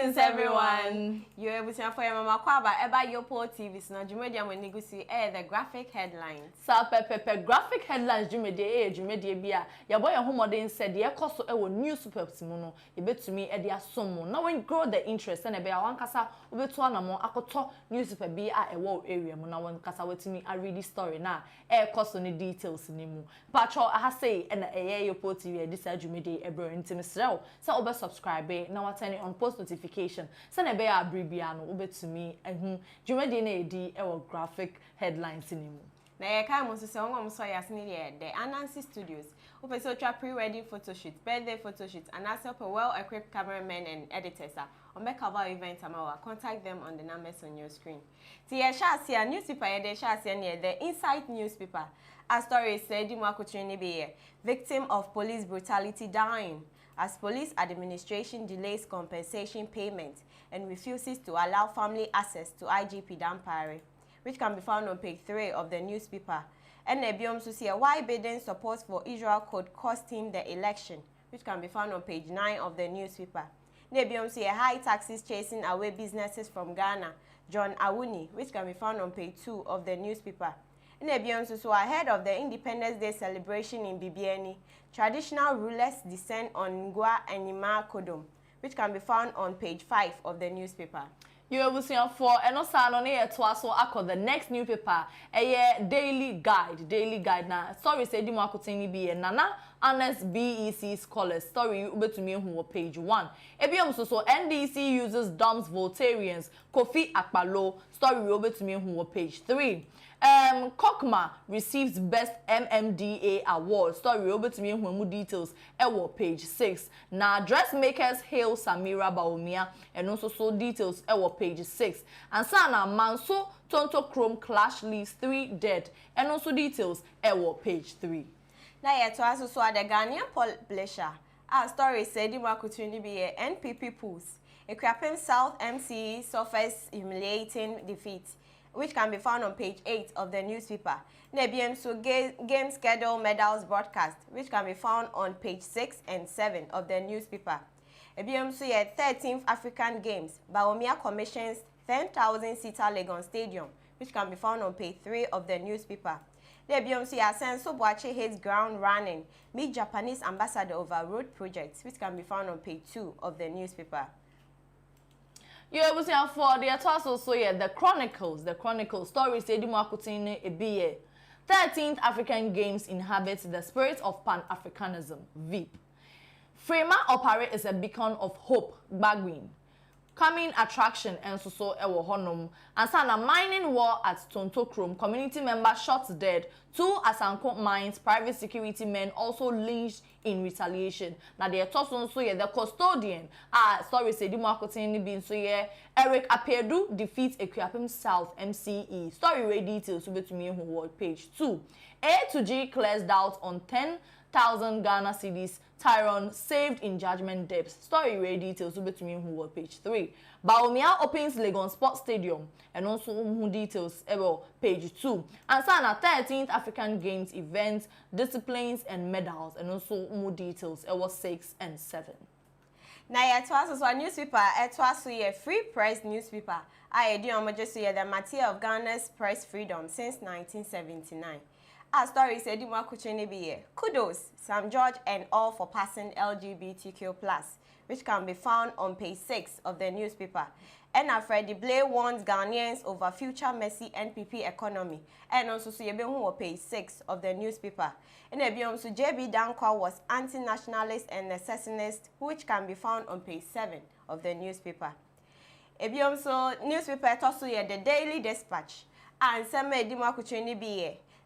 Greetings, everyone. You're able to for your mama kwaba eba yopo TV. So now Jumedia when negotiate the graphic headlines. Sa pepe graphic headlines Jumedia bia. Ya boy your home said ye koso e wo news super simuno. Ye betumi e dia somo. Now when grow the interest and e be wan kasa obeto anamo akoto news super bi a e wo area mu na wan kasa wetumi a read the story na e koso ni details ni mu. Patro aha say e na e yopo TV e dis Jumedia e bro ntimi srew. Sa obe subscribe na what turn on post notification. Send a bear abribiano ube to me and Jumedia na edi ewo graphic headlines in him. Na ye kai mo so se won so yasini the Anansi Studios. Upe so tra pre-wedding photo shoot, birthday photo shoot, and also a well-equipped cameramen and editors on back cover event amawa. Contact them on the numbers on your screen. Ti ye sha sia newspaper ye de sha sia near the Inside newspaper. A story said Dimakutrini be victim of police brutality dying as police administration delays compensation payment and refuses to allow family access to IGP Dampare, which can be found on page 3 of the newspaper. And Nebiom to see why Biden support for Israel could cost him the election, which can be found on page 9 of the newspaper. Nebiom see high taxes chasing away businesses from Ghana, John Awuni, which can be found on page 2 of the newspaper. So ahead of the Independence Day celebration in Bibiani, traditional rulers descend on Ngwa and Nima Kodom, which can be found on page 5 of the newspaper. You will see for and also on here twice the next newspaper daily guide na story say Dimo Akotini be Nana honest BEC scholars story ube to me who page 1 ebiom so NDC uses dumps Voltarians Kofi Akpalo story ube to me who page 3 Kokma receives best MMDA award story ube to me who details page 6 na dressmakers hail Samira Baumia and also so details page 6 and sana Manso Tonto Chrome clash leaves 3 dead and also details page 3. Now yet to also the Ghanaian publisher. Our story said Dimakutrini be NPP pools. Equipping South MCE suffers humiliating defeat, which can be found on page 8 of the newspaper. Nebium so game schedule medals broadcast, which can be found on page 6 and 7 of the newspaper. Ebium so 13th African Games, Baomia commissions 10,000-seater Legon Stadium, which can be found on page 3 of the newspaper. Nebium so Asenso Boache hits ground running, meet Japanese ambassador over road projects, which can be found on page 2 of the newspaper. You will see for the also the Chronicles stories say Dimo Akotini ebiye 13th African Games inhabits the spirit of Pan-Africanism, VIP. Frema Opare is a beacon of hope, Bagwin. Coming attraction and so ewo honum. And sana mining war at Tonto Chrome. Community member shot dead. 2 Asanko mines, private security men also lynched in retaliation. Now they are tossing so the custodian. Sorry, say Dimo Akotini bin so Eric Apedu defeats Equiapim South MCE. Story way details to me who word page 2. A to G clears doubt on 10,000 Ghana cedis. Tyron saved in judgment depths. Story way details to me who were page 3. Baomia opens Legon Sports Stadium and also who details page 2. And sana 13th African Games events, disciplines and medals and also more details 6 and 7. Now it was a newspaper, it was a free press newspaper. I do just the material of Ghana's press freedom since 1979. Our story said kudos, Sam George and all for passing LGBTQ+, which can be found on page 6 of the newspaper. And Freddy Blay warns Ghanaians over future messy NPP economy. And also page 6 of the newspaper. And JB Dankwa was anti-nationalist and secessionist, which can be found on page 7 of the newspaper. Newspaper also the Daily Dispatch. And some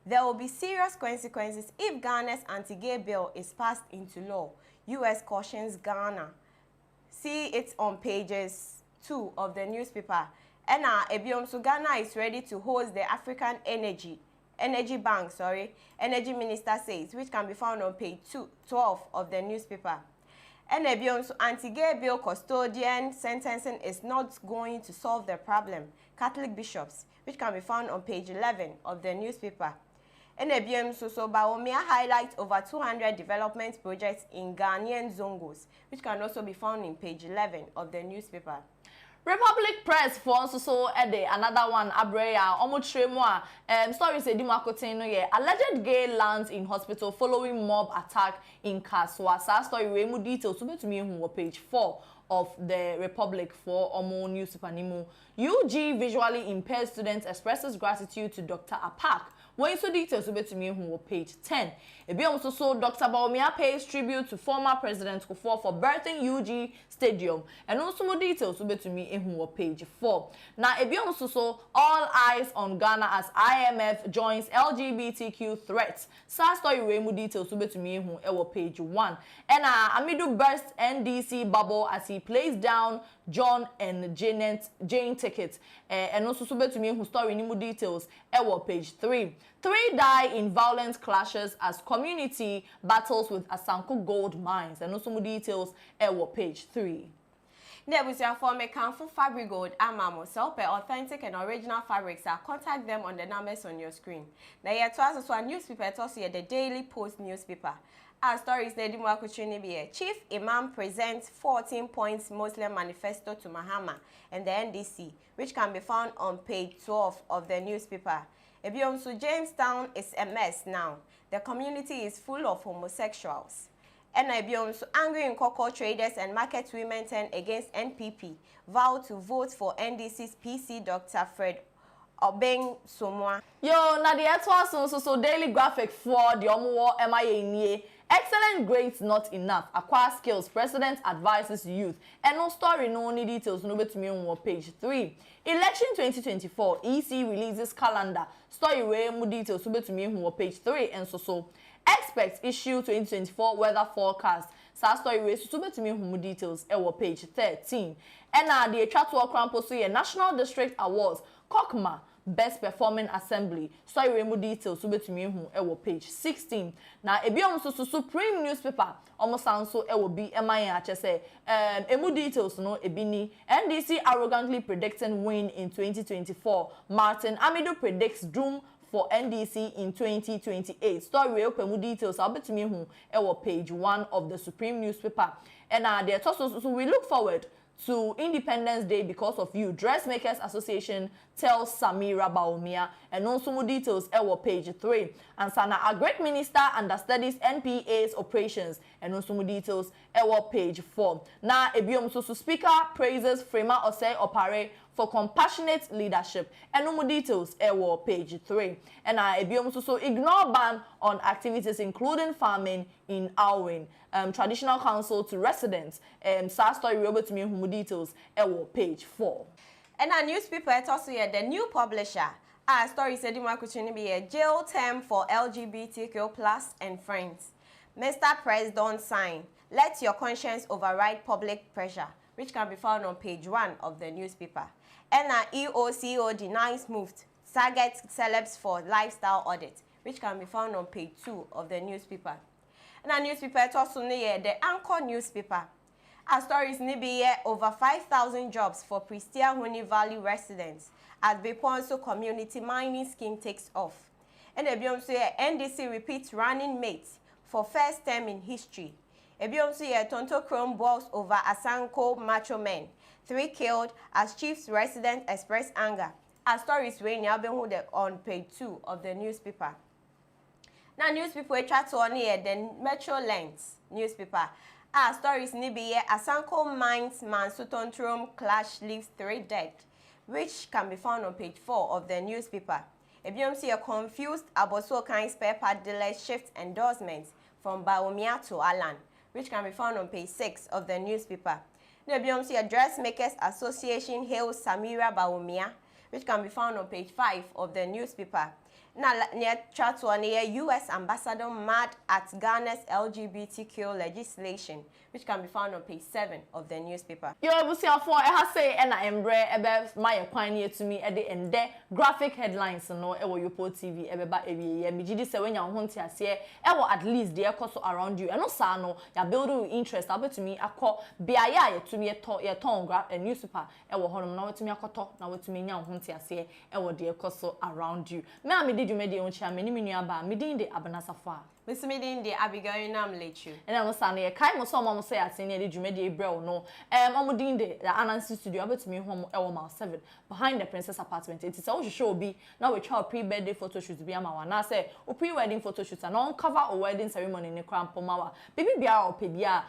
there will be serious consequences if Ghana's anti-gay bill is passed into law. U.S. cautions Ghana. See it on pages 2 of the newspaper. And Ghana is ready to host the African Energy Bank, Energy Minister says, which can be found on page 12 of the newspaper. And anti-gay bill custodian sentencing is not going to solve the problem. Catholic bishops, which can be found on page 11 of the newspaper. And EBM so Bawumia highlights over 200 development projects in Ghanaian zongos, which can also be found in page 11 of the newspaper. Republic Press for so ede another one abreya omotremu stories edimu akotin no ye alleged gay lands in hospital following mob attack in Kaswa. Sa story we mu details so betumi hu page 4 of the Republic for Omo newspaper nimu. UG visually impaired students expresses gratitude to Dr. Apak. When so details so betumi hu page 10. Ebiom so Dr. Bawumia pays tribute to former President Kufuor for birthing UG Stadium. And also more details so betumi hu page 4. Now ebiom so all eyes on Ghana as IMF joins LGBTQ threats. Sa story we mu details so betumi hu page 1. And Amidu burst NDC bubble as he plays down John and Jane tickets. And also so betumi hu story ni mu details page 3. 3 die in violent clashes as community battles with Asanko gold mines. And also more details page 3. There was your form a Kanfu Fabric Gold Amamo sell authentic and original fabrics. Contact them on the numbers on your screen. Now here to us a newspaper to see the Daily Post newspaper. Our stories Lady Mwakuchini Chief Imam presents 14 points Muslim manifesto to Mahama and the NDC, which can be found on page 12 of the newspaper. So Jamestown is a mess now. The community is full of homosexuals. And so angry in cocoa traders and market women turn against NPP, vow to vote for NDC's PC Dr. Fred Obeng Somwa. Yo, na the etwa so daily graphic for the omo MIA. Excellent grades not enough. Acquire skills. President advises youth. And no story, no only details. No bet me on page 3. Election 2024. EC releases calendar. Story way more details. No bet me on page 3. And so. Experts issue 2024 weather forecast. Sa story way so bet me on details. Page 13. And the Chatwa Crampo so National District Awards. Kokma. Best Performing Assembly. Story we more details so betumi hu page 16. Na ebiom so Supreme newspaper almost sound so be MIA say emu details no ebini NDC arrogantly predicting win in 2024. Martin Amido predicts doom for NDC in 2028. Story we open details I'll betumi hu page 1 of the Supreme newspaper. And there so we look forward to Independence Day because of you. Dressmakers Association tells Samira Bawumia. And also more details page 3. And Sana, a great minister understudies NPA's operations. And also more details page 4. Now, Ebiom Susu Speaker praises Frema Osei Opare for compassionate leadership. And no more details page 3. And Ebiom Susu ignore ban on activities including farming in Alwyn. Traditional council to residents. Sa story able to me who details page 4. And a newspaper also here the new publisher. Our story said in be a jail term for LGBTQ plus and friends. Mr. Press don't sign. Let your conscience override public pressure, which can be found on page 1 of the newspaper. And our EOCO denies move target celebs for lifestyle audit, which can be found on page 2 of the newspaper. And a newspaper also near the Anchor newspaper. Our stories be over 5,000 jobs for Prestia Huni Valley residents as Beponso community mining scheme takes off. And Ebiomso NDC repeats running mates for first time in history. Ebiomso Tonto Chrome balls over Asanko macho men. 3 killed as chief's resident express anger. Our stories were on page 2 of the newspaper. Now newspaper chat on here the Metro Lens newspaper. Our stories be Asanko mines Mansutontrum clash leaves 3 dead, which can be found on page 4 of the newspaper. Ebiomso a confused Aboso kind spare part dealer shift endorsements from Bawumia to Alan, which can be found on page 6 of the newspaper. Ebiomso a Dressmakers Association hails Samira Bawumia, which can be found on page 5 of the newspaper. Now, near chat one here, U.S. ambassador mad at Ghana's LGBTQ legislation, which can be found on page 7 of the newspaper. Yo, Busia for I say and I embrace my pioneer to me at the end there graphic headlines no Yopo TV ebeba ewie me gidi se wenya ho ntiase at least there coso around you and no sa no ya build interest about to me akọ biaya ye to me ye ton newspaper honom na to me akoto na to me nya ho ntiase there coso around you me dwumadi on chia me ni menua ba me din de Abanasafa Miss Medin de Abigail nam lechu. And I'm saying a kai mo so mo say atene de dwumadi ebrel no omo din de the Anansi studio abetumi hom e mile 7 behind the Princess apartment it is all show be now we try pre-birthday photo shoot be ama na say o pre-wedding photo shoot and on cover or wedding ceremony ni krampo mawa bibi bia o pe bia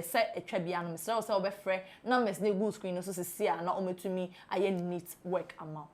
set etwa bia no so say obefre numbers na go screen no so see na o metumi aye neat work amount